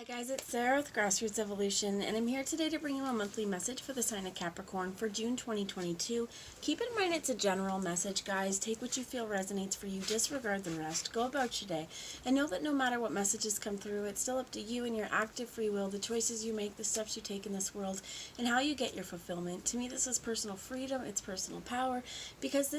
Guys, it's Sarah with Grassroots Evolution, and I'm here today to bring you a monthly message for the sign of Capricorn for June 2022. Keep in mind it's a general message, guys. Take what you feel resonates for you, disregard the rest, go about your day, and know that no matter what messages come through, it's still up to you and your active free will, the choices you make, the steps you take in this world, and how you get your fulfillment. To me, this is personal freedom, it's personal power, because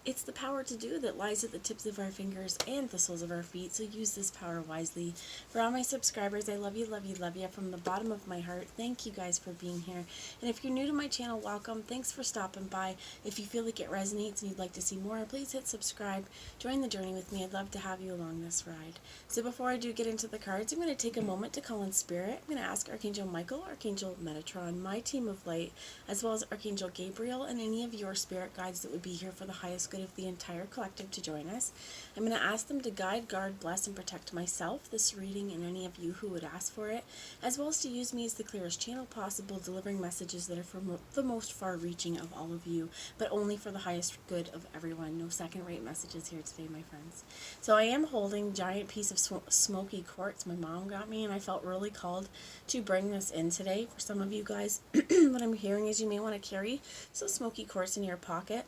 it's the power to do that lies at the tips of our fingers and the soles of our feet, so use this power wisely. For all my subscribers, I love you, love you, love you from the bottom of my heart. Thank you guys for being here. And if you're new to my channel, welcome. Thanks for stopping by. If you feel like it resonates and you'd like to see more, please hit subscribe. Join the journey with me. I'd love to have you along this ride. So before I do get into the cards, I'm going to take a moment to call in spirit. I'm going to ask Archangel Michael, Archangel Metatron, my team of light, as well as Archangel Gabriel, and any of your spirit guides that would be here for the highest good of the entire collective to join us. I'm going to ask them to guide, guard, bless, and protect myself, this reading, and any of you who would ask for it, as well as to use me as the clearest channel possible, delivering messages that are for the most far-reaching of all of you, but only for the highest good of everyone. No second-rate messages here today, my friends. So I am holding a giant piece of smoky quartz my mom got me, and I felt really called to bring this in today. For some of you guys, what I'm hearing is you may want to carry some smoky quartz in your pocket.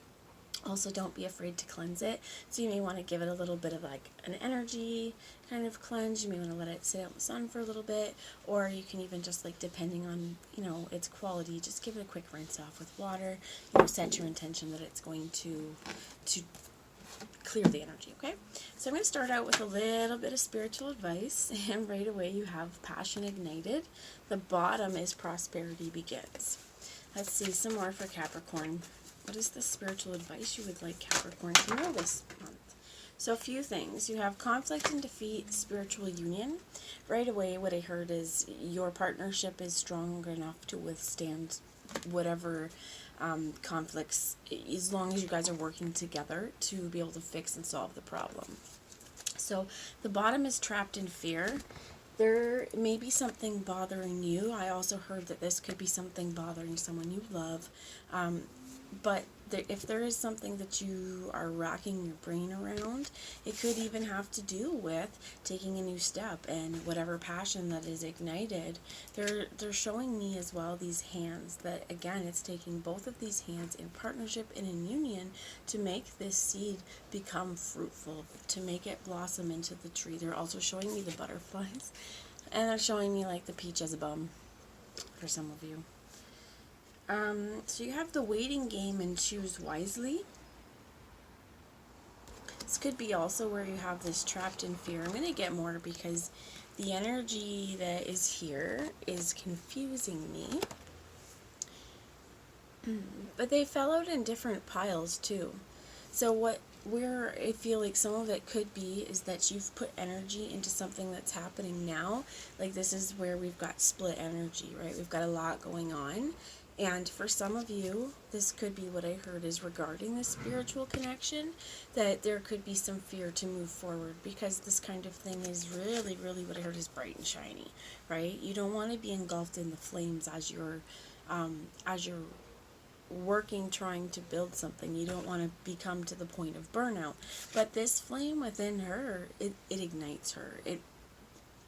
Also, don't be afraid to cleanse it. So you may want to give it a little bit of like an energy kind of cleanse. You may want to let it sit out in the sun for a little bit, or you can even just, like, depending on, its quality, just give it a quick rinse off with water. Set your intention that it's going to clear the energy, okay? So I'm going to start out with a little bit of spiritual advice, and right away you have passion ignited. The bottom is prosperity begins. Let's see some more for Capricorn. What is the spiritual advice you would like Capricorn to know this month? So a few things. You have conflict and defeat, spiritual union. Right away what I heard is your partnership is strong enough to withstand whatever conflicts, as long as you guys are working together to be able to fix and solve the problem. So the bottom is trapped in fear. There may be something bothering you. I also heard that this could be something bothering someone you love. But if there is something that you are racking your brain around, it could even have to do with taking a new step and whatever passion that is ignited. They're showing me as well these hands that, again, it's taking both of these hands in partnership and in union to make this seed become fruitful, to make it blossom into the tree. They're also showing me the butterflies, and they're showing me like the peach as a bum for some of you. So you have the waiting game and choose wisely. This could be also where you have this trapped in fear. I'm going to get more because the energy that is here is confusing me. But they fell out in different piles too. So where I feel like some of it could be is that you've put energy into something that's happening now. Like, this is where we've got split energy, right? We've got a lot going on. And for some of you, this could be what I heard is regarding the spiritual connection, that there could be some fear to move forward, because this kind of thing is really, really what I heard is bright and shiny, right? You don't want to be engulfed in the flames as you're working, trying to build something. You don't want to become to the point of burnout. But this flame within her, it ignites her. It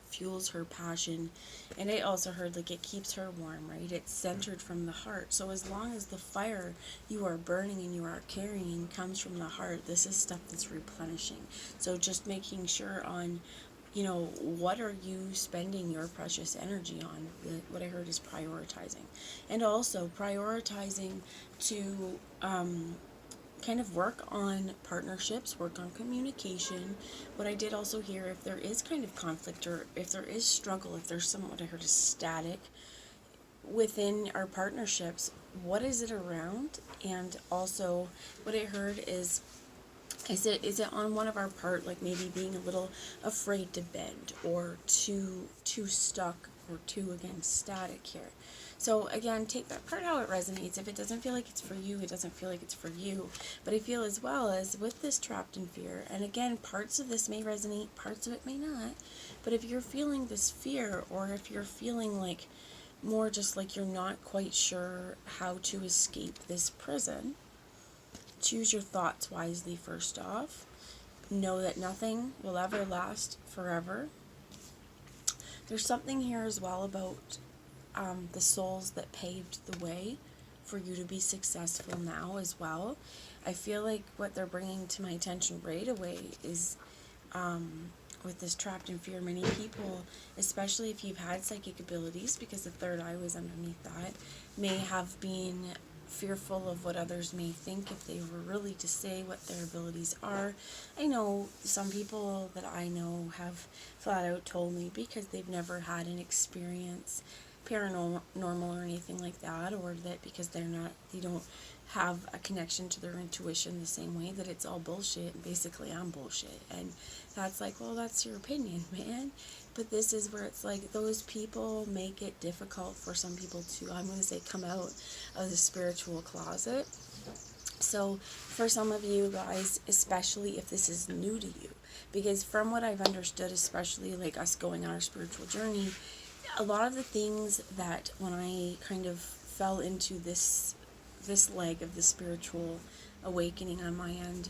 fuels her passion, and I also heard like it keeps her warm, right? It's centered from the heart. So as long as the fire you are burning and you are carrying comes from the heart, this is stuff that's replenishing. So just making sure on, what are you spending your precious energy on? What I heard is prioritizing, and also prioritizing to kind of work on partnerships, work on communication. What I did also hear, if there is kind of conflict, or if there is struggle, if there's what I heard is static within our partnerships, what is it around? And also what I heard is it on one of our part, like maybe being a little afraid to bend, or too stuck, or too, again, static here. So again, take that part how it resonates. If it doesn't feel like it's for you, it doesn't feel like it's for you. But I feel as well as with this trapped in fear, and again, parts of this may resonate, parts of it may not. But if you're feeling this fear, or if you're feeling like more just like you're not quite sure how to escape this prison, choose your thoughts wisely first off. Know that nothing will ever last forever. There's something here as well about the souls that paved the way for you to be successful now as well. I feel like what they're bringing to my attention right away is with this trapped in fear, many people, especially if you've had psychic abilities, because the third eye was underneath that, may have been fearful of what others may think if they were really to say what their abilities are. I know some people that I know have flat out told me, because they've never had an experience paranormal or anything like that, or that because they don't have a connection to their intuition the same way, that it's all bullshit. Basically, I'm bullshit. And that's like, well, that's your opinion, man. But this is where it's like, those people make it difficult for some people to, I'm going to say, come out of the spiritual closet. So for some of you guys, especially if this is new to you, because from what I've understood, especially like us going on our spiritual journey, a lot of the things that when I kind of fell into this leg of the spiritual awakening on my end,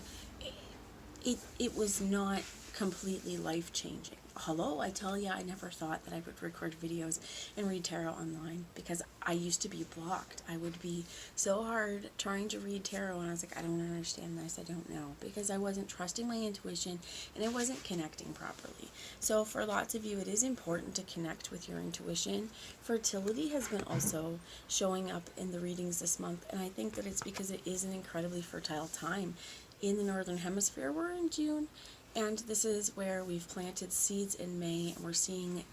it was not completely life-changing. Hello, I tell you, I never thought that I would record videos and read tarot online, because I used to be blocked. I would be so hard trying to read tarot, and I was like, I don't understand this, I don't know, because I wasn't trusting my intuition and I wasn't connecting properly. So for lots of you, it is important to connect with your intuition. Fertility has been also showing up in the readings this month, and I think that it's because it is an incredibly fertile time. In the Northern Hemisphere, we're in June, and this is where we've planted seeds in May, and we're seeing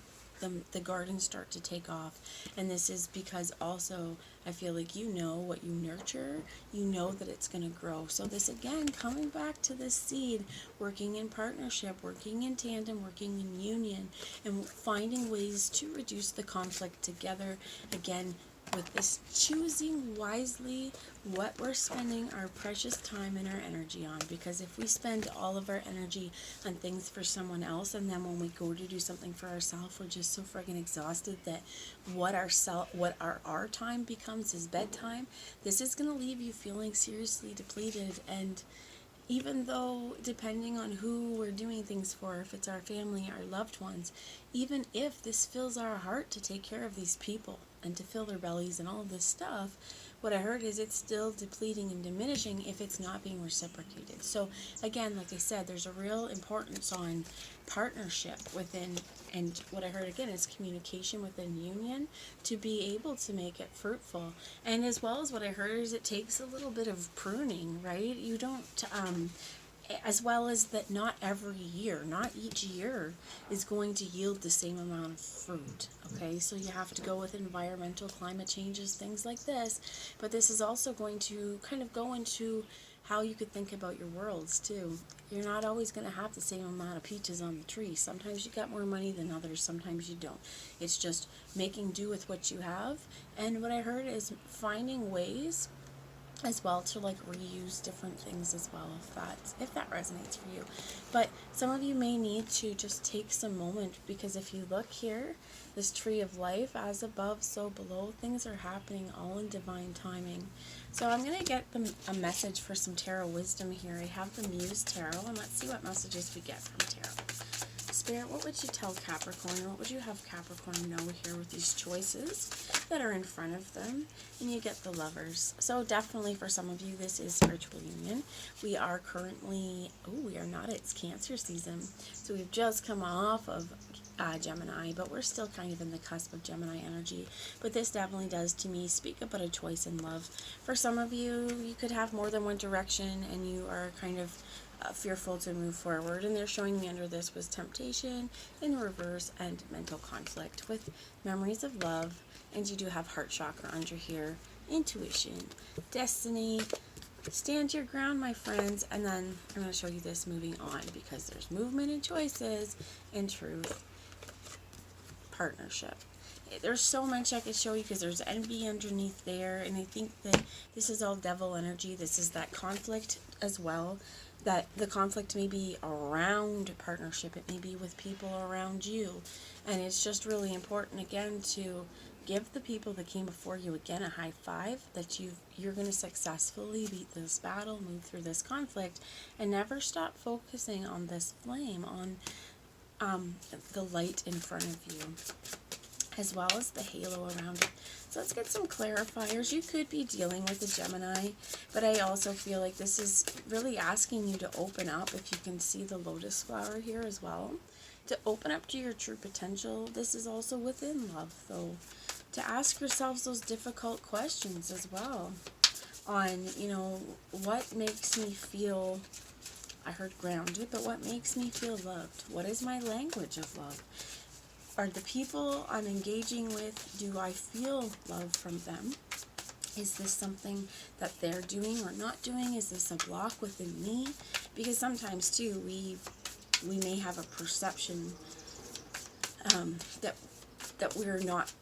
the garden start to take off. And this is because also I feel like you know what you nurture, you know that it's going to grow. So this, again, coming back to this seed, working in partnership, working in tandem, working in union, and finding ways to reduce the conflict together. Again, with this, choosing wisely what we're spending our precious time and our energy on, because if we spend all of our energy on things for someone else, and then when we go to do something for ourselves, we're just so friggin' exhausted that what our time becomes is bedtime. This is going to leave you feeling seriously depleted. And even though, depending on who we're doing things for, if it's our family, our loved ones, even if this fills our heart to take care of these people and to fill their bellies and all of this stuff, what I heard is it's still depleting and diminishing if it's not being reciprocated. So again, like I said, there's a real importance on partnership within, and what I heard again is communication within union to be able to make it fruitful. And as well as what I heard is it takes a little bit of pruning, right? You don't, as well as that not every year, not each year is going to yield the same amount of fruit, okay? So you have to go with environmental climate changes, things like this, but this is also going to kind of go into how you could think about your worlds too. You're not always going to have the same amount of peaches on the tree. Sometimes you got more money than others, sometimes you don't. It's just making do with what you have. And what I heard is finding ways as well to like reuse different things as well, if that resonates for you. But some of you may need to just take some moment, because if you look here, this tree of life, as above so below, things are happening all in divine timing. So I'm going to get a message for some tarot wisdom here. I have the Muse Tarot, and let's see what messages we get from tarot. Spirit, what would you tell Capricorn, or what would you have Capricorn know here with these choices that are in front of them? And you get the Lovers. So definitely for some of you, this is spiritual union. We are currently, we are not, it's Cancer season. So we've just come off of Gemini, but we're still kind of in the cusp of Gemini energy. But this definitely does, to me, speak about a choice in love. For some of you, you could have more than one direction, and you are kind of fearful to move forward, and they're showing me under this was temptation in reverse and mental conflict with memories of love. And you do have heart chakra under here, intuition, destiny, stand your ground, my friends. And then I'm going to show you this moving on, because there's movement and choices and truth, partnership. There's so much I could show you, because there's envy underneath there, and I think that this is all devil energy. This is that conflict as well, that the conflict may be around partnership, it may be with people around you, and it's just really important, again, to give the people that came before you, again, a high five, that you're going to successfully beat this battle, move through this conflict, and never stop focusing on this flame, on the light in front of you, as well as the halo around it. So let's get some clarifiers. You could be dealing with a Gemini, but I also feel like this is really asking you to open up, if you can see the lotus flower here as well, to open up to your true potential. This is also within love, though, to ask yourselves those difficult questions as well on, you know, what makes me feel, I heard grounded, but what makes me feel loved? What is my language of love? Are the people I'm engaging with, do I feel love from them? Is this something that they're doing or not doing? Is this a block within me? Because sometimes, too, we may have a perception that we're not,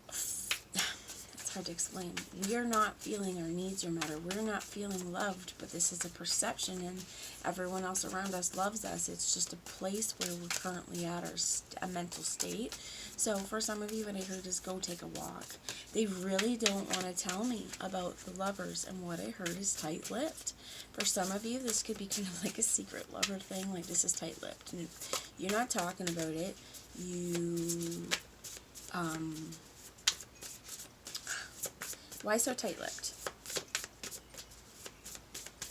it's hard to explain. We are not feeling our needs are met, or we're not feeling loved, but this is a perception, and everyone else around us loves us. It's just a place where we're currently at, or a mental state. So for some of you, what I heard is go take a walk. They really don't want to tell me about the lovers, and what I heard is tight-lipped. For some of you, this could be kind of like a secret lover thing, like this is tight-lipped, and you're not talking about it. Why so tight-lipped?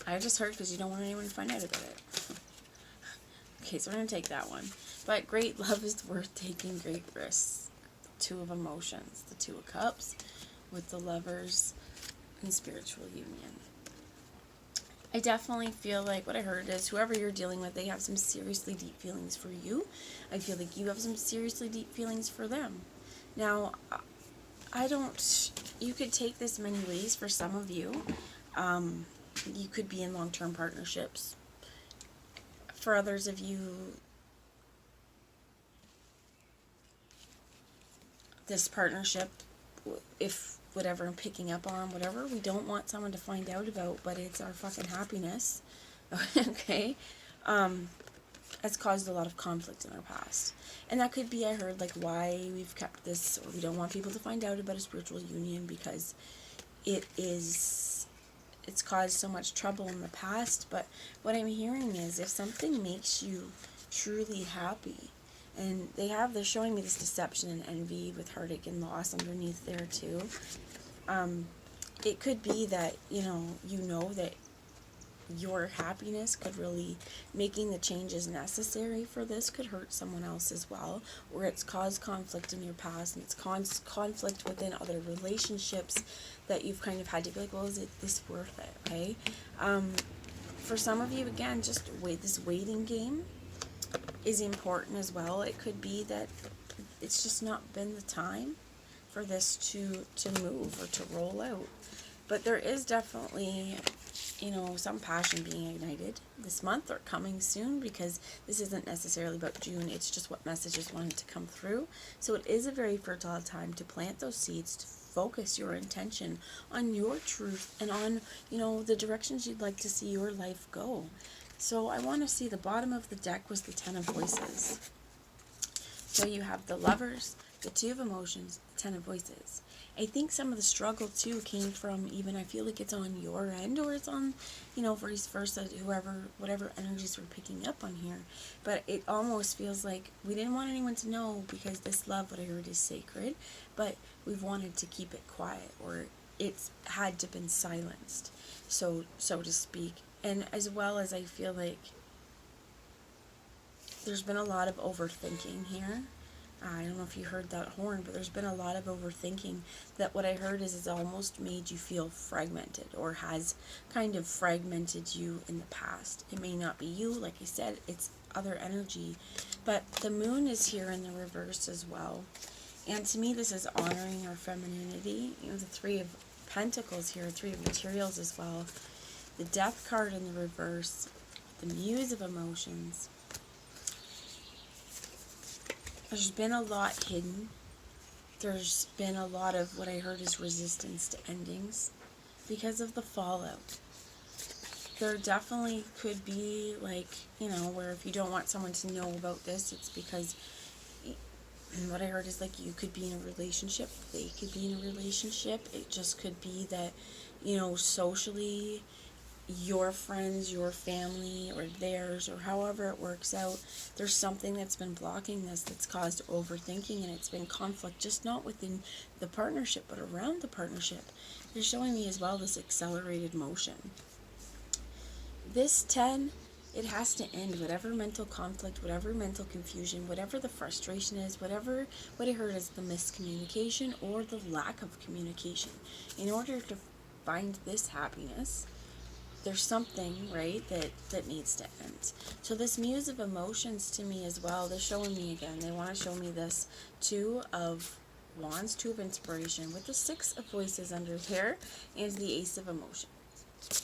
I just heard because you don't want anyone to find out about it. Okay, so we're going to take that one. But great love is worth taking great risks. Two of emotions, the Two of Cups with the Lovers and spiritual union. I definitely feel like what I heard is whoever you're dealing with, they have some seriously deep feelings for you. I feel like you have some seriously deep feelings for them. Now, you could take this many ways for some of you. You could be in long-term partnerships. For others of you, this partnership, if whatever I'm picking up on, whatever, we don't want someone to find out about, but it's our fucking happiness, okay, has caused a lot of conflict in our past. And that could be, I heard, like, why we've kept this, or we don't want people to find out about a spiritual union, because it's caused so much trouble in the past. But what I'm hearing is, if something makes you truly happy, and they're showing me this deception and envy with heartache and loss underneath there too. It could be that, you know that your happiness could really, making the changes necessary for this could hurt someone else as well, or it's caused conflict in your past, and it's caused conflict within other relationships that you've kind of had to be like, well, is this worth it, okay? For some of you, again, just this waiting game is important as well. It could be that it's just not been the time for this to move or to roll out. But there is definitely, some passion being ignited this month or coming soon, because this isn't necessarily about June. It's just what messages wanted to come through. So it is a very fertile time to plant those seeds, to focus your intention on your truth and on, the directions you'd like to see your life go. So I want to see, the bottom of the deck was the Ten of Voices. So you have the Lovers, the Two of Emotions, the Ten of Voices. I think some of the struggle too came from, even, I feel like it's on your end, or it's on, vice versa, whatever energies we're picking up on here. But it almost feels like we didn't want anyone to know, because this love, what I heard, is sacred, but we've wanted to keep it quiet, or it's had to been silenced, so to speak. And as well as, I feel like there's been a lot of overthinking here. I don't know if you heard that horn, but there's been a lot of overthinking that what I heard is it's almost made you feel fragmented, or has kind of fragmented you in the past. It may not be you, like I said, it's other energy. But the moon is here in the reverse as well. And to me, this is honoring our femininity. The Three of Pentacles here, Three of Materials as well. The Death card in the reverse, the Muse of Emotions. There's been a lot hidden. There's been a lot of what I heard is resistance to endings because of the fallout. There definitely could be, like, where if you don't want someone to know about this, it's because what I heard is, like, you could be in a relationship, they could be in a relationship. It just could be that, socially, your friends, your family, or theirs, or however it works out, there's something that's been blocking this, that's caused overthinking, and it's been conflict, just not within the partnership, but around the partnership. They're showing me as well this accelerated motion. This 10, it has to end. Whatever mental conflict, whatever mental confusion, whatever the frustration is, whatever what I heard is the miscommunication or the lack of communication. In order to find this happiness, there's something, right, that needs to end. So this muse of emotions to me as well, they're showing me again, they want to show me this 2 of wands, 2 of inspiration, with the 6 of voices under here, and the ace of emotions.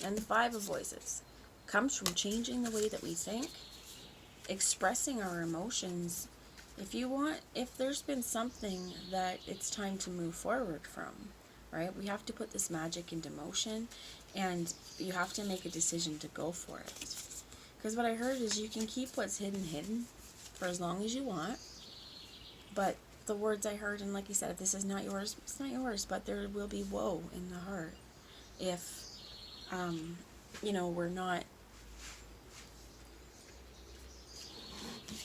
And the 5 of voices comes from changing the way that we think, expressing our emotions. If there's been something that it's time to move forward from, right, we have to put this magic into motion, and you have to make a decision to go for it. Because what I heard is you can keep what's hidden for as long as you want, but the words I heard, and like you said, if this is not yours, it's not yours, but there will be woe in the heart if we're not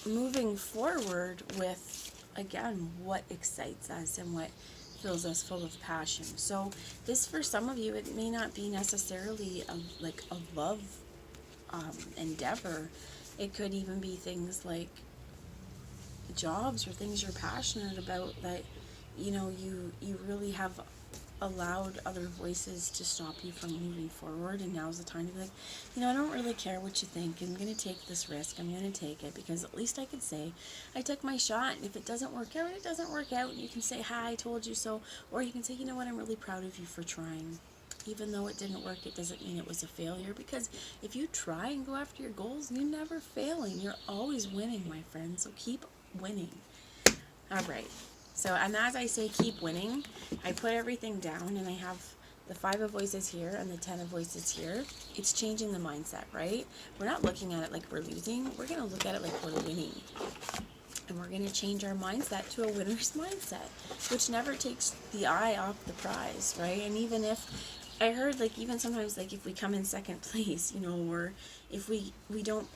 moving forward with, again, what excites us and what fills us full of passion. So this, for some of you, it may not be necessarily a love endeavor. It could even be things like jobs or things you're passionate about that you really have allowed other voices to stop you from moving forward, and now's the time to be like, I don't really care what you think. I'm going to take this risk. I'm going to take it, because at least I can say I took my shot, and if it doesn't work out, it doesn't work out, and you can say, hi, I told you so, or you can say, I'm really proud of you for trying. Even though it didn't work, it doesn't mean it was a failure, because if you try and go after your goals, you're never failing. You're always winning, my friend, so keep winning. All right. So, and as I say, keep winning, I put everything down, and I have the 5 of voices here and the 10 of voices here. It's changing the mindset, right? We're not looking at it like we're losing. We're going to look at it like we're winning. And we're going to change our mindset to a winner's mindset, which never takes the eye off the prize, right? And even if, I heard, even sometimes, if we come in second place, or if we don't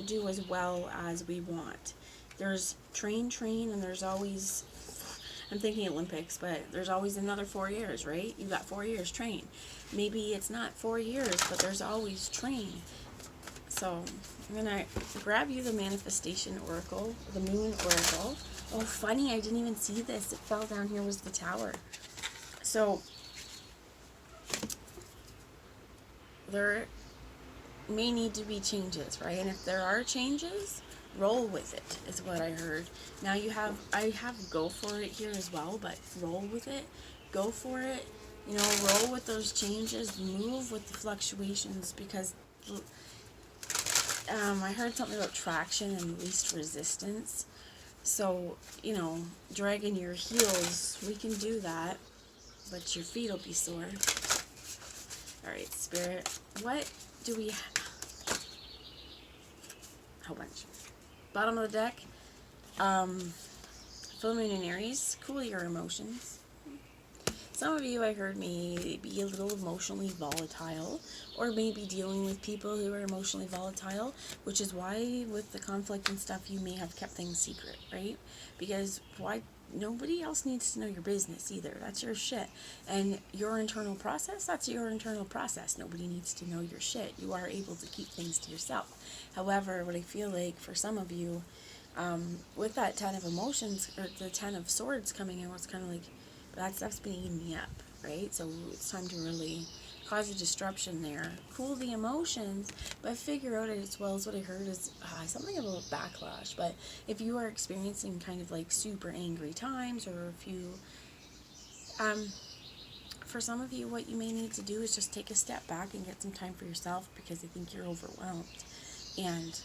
do as well as we want. There's train, and there's always, I'm thinking Olympics, but there's always another 4 years, right? You got 4 years, train. Maybe it's not 4 years, but there's always train. So I'm going to grab you the Manifestation Oracle, the Moon Oracle. Oh, funny, I didn't even see this. It fell down here, was the Tower. So there may need to be changes, right? And if there are changes, roll with it, is what I heard. Now I have go for it here as well, but roll with it, go for it, roll with those changes, move with the fluctuations, because I heard something about traction and least resistance. So, dragging your heels, we can do that, but your feet will be sore. All right, Spirit, what do we have? A whole bunch. Bottom of the deck, full moon in Aries, cool your emotions. Some of you, I heard, may be a little emotionally volatile, or maybe dealing with people who are emotionally volatile, which is why with the conflict and stuff, you may have kept things secret, right? Because nobody else needs to know your business either. That's your shit. And your internal process, that's your internal process. Nobody needs to know your shit. You are able to keep things to yourself. However, what I feel like for some of you, with that 10 of emotions, or the 10 of swords coming in, it's kind of like, that stuff's been eating me up, right? So it's time to really cause a disruption there. Cool the emotions, but figure out as well as what I heard is something about backlash. But if you are experiencing kind of super angry times, or if you, for some of you, what you may need to do is just take a step back and get some time for yourself, because I think you're overwhelmed. And,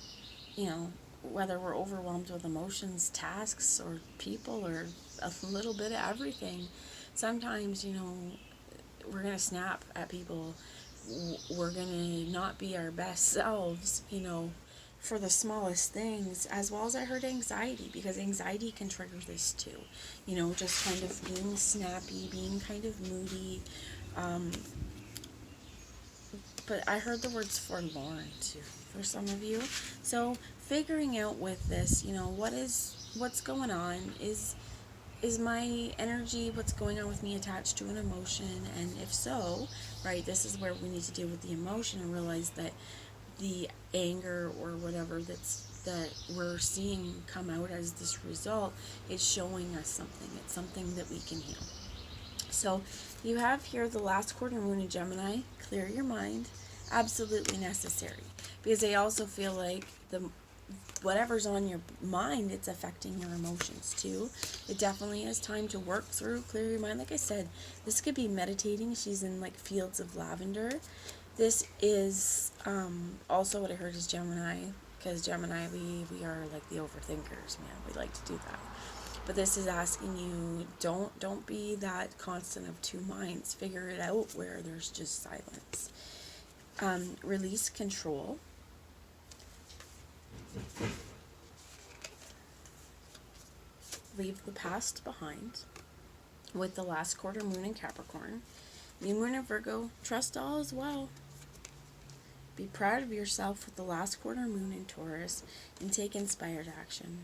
whether we're overwhelmed with emotions, tasks, or people, or a little bit of everything, sometimes, we're going to snap at people. We're going to not be our best selves, for the smallest things, as well as I heard anxiety, because anxiety can trigger this too. Just kind of being snappy, being kind of moody, but I heard the words forlorn too for some of you. So figuring out with this, what's going on, is my energy, what's going on with me, attached to an emotion? And if so, right, this is where we need to deal with the emotion and realize that the anger or whatever that we're seeing come out as this result is showing us something. It's something that we can heal. So you have here the last quarter moon in Gemini. Clear your mind. Absolutely necessary. Because I also feel like whatever's on your mind, it's affecting your emotions too. It definitely is time to work through, clear your mind. Like I said, this could be meditating. She's in like fields of lavender. This is also what I heard is Gemini, because Gemini, we are like the overthinkers, man. We like to do that. But this is asking you, don't be that constant of two minds. Figure it out where there's just silence. Release control. Leave the past behind with the last quarter moon in Capricorn. New moon in Virgo. Trust all as well. Be proud of yourself with the last quarter moon in Taurus and take inspired action.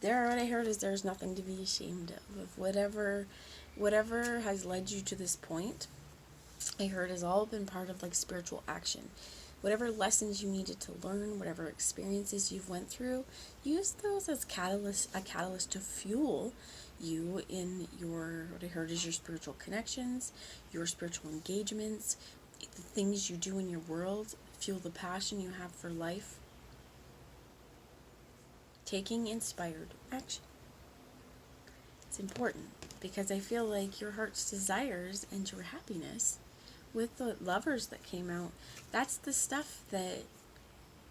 What I heard is there's nothing to be ashamed of whatever has led you to this point. I heard has all been part of like spiritual action. Whatever lessons you needed to learn, whatever experiences you've went through, use those as a catalyst to fuel you in what I heard is your spiritual connections, your spiritual engagements, the things you do in your world. Fuel the passion you have for life. Taking inspired action. It's important because I feel like your heart's desires and your happiness with the lovers that came out, that's the stuff that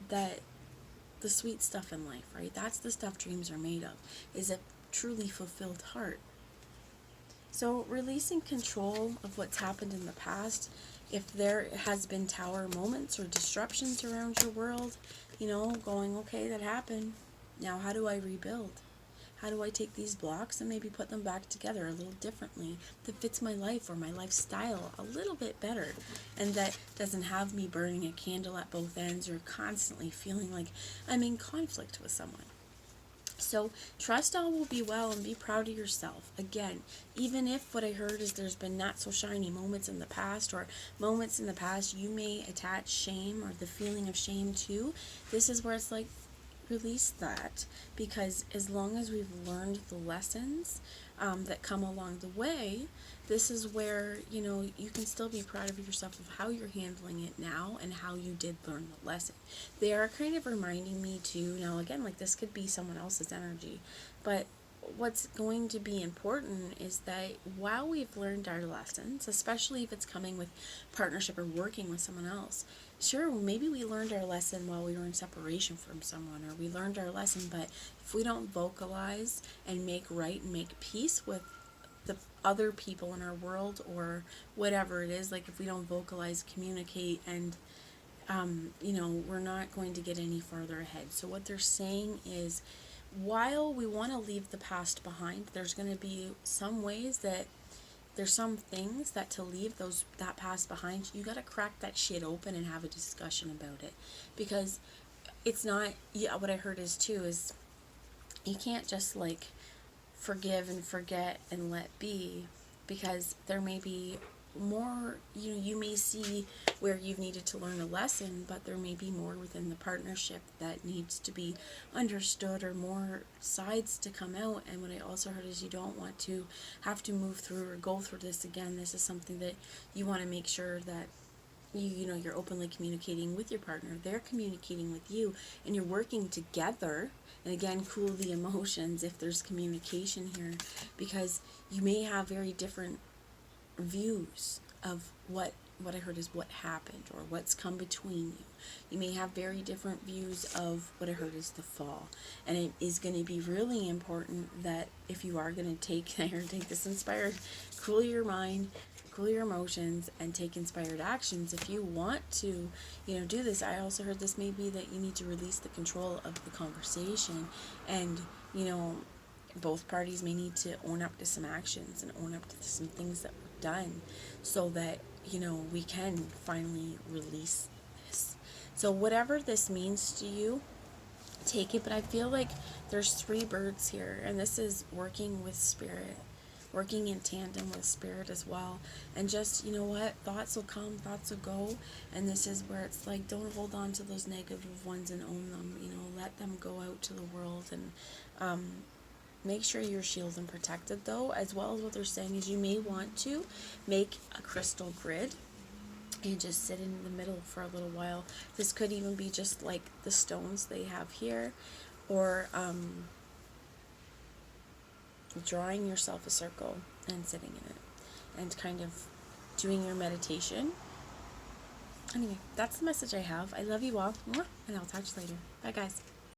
the sweet stuff in life, right? That's the stuff dreams are made of, is a truly fulfilled heart. So releasing control of what's happened in the past, if there has been tower moments or disruptions around your world, going, okay, that happened. Now how do I rebuild? How do I take these blocks and maybe put them back together a little differently that fits my life or my lifestyle a little bit better, and that doesn't have me burning a candle at both ends or constantly feeling like I'm in conflict with someone. So trust all will be well and be proud of yourself. Again, even if what I heard is there's been not so shiny moments in the past, or moments in the past you may attach shame or the feeling of shame to, this is where it's like, release that, because as long as we've learned the lessons that come along the way, this is where you can still be proud of yourself of how you're handling it now and how you did learn the lesson. They are kind of reminding me too, now again, like this could be someone else's energy, but what's going to be important is that while we've learned our lessons, especially if it's coming with partnership or working with someone else, sure, maybe we learned our lesson while we were in separation from someone, or we learned our lesson, but if we don't vocalize and make right and make peace with the other people in our world or whatever it is, like if we don't vocalize, communicate, and we're not going to get any farther ahead. So what they're saying is, while we want to leave the past behind, there's going to be some ways that there's some things that to leave that past behind, you got to crack that shit open and have a discussion about it. Because it's not, what I heard is too, is you can't just like forgive and forget and let be, because there may be more, you may see where you've needed to learn a lesson, but there may be more within the partnership that needs to be understood, or more sides to come out. And what I also heard is you don't want to have to move through or go through this again. This is something that you want to make sure that you're openly communicating with your partner, they're communicating with you, and you're working together. And again, cool the emotions if there's communication here, because you may have very different views of what I heard is what happened or what's come between you. You may have very different views of what I heard is the fall. And it is going to be really important that if you are going to take this inspired, cool your mind, cool your emotions, and take inspired actions. If you want to, do this, I also heard this may be that you need to release the control of the conversation, and, both parties may need to own up to some actions and own up to some things that were done so that, you know, we can finally release this. So whatever this means to you, take it. But I feel like there's three birds here, and this is working with spirit, working in tandem with spirit as well. And just, you know what, thoughts will come, thoughts will go, and this is where it's like, don't hold on to those negative ones and own them. You know, let them go out to the world. And make sure you're shielded and protected, though, as well as what they're saying is you may want to make a crystal grid and just sit in the middle for a little while. This could even be just like the stones they have here, or drawing yourself a circle and sitting in it and kind of doing your meditation. Anyway, that's the message I have. I love you all, and I'll talk to you later. Bye, guys.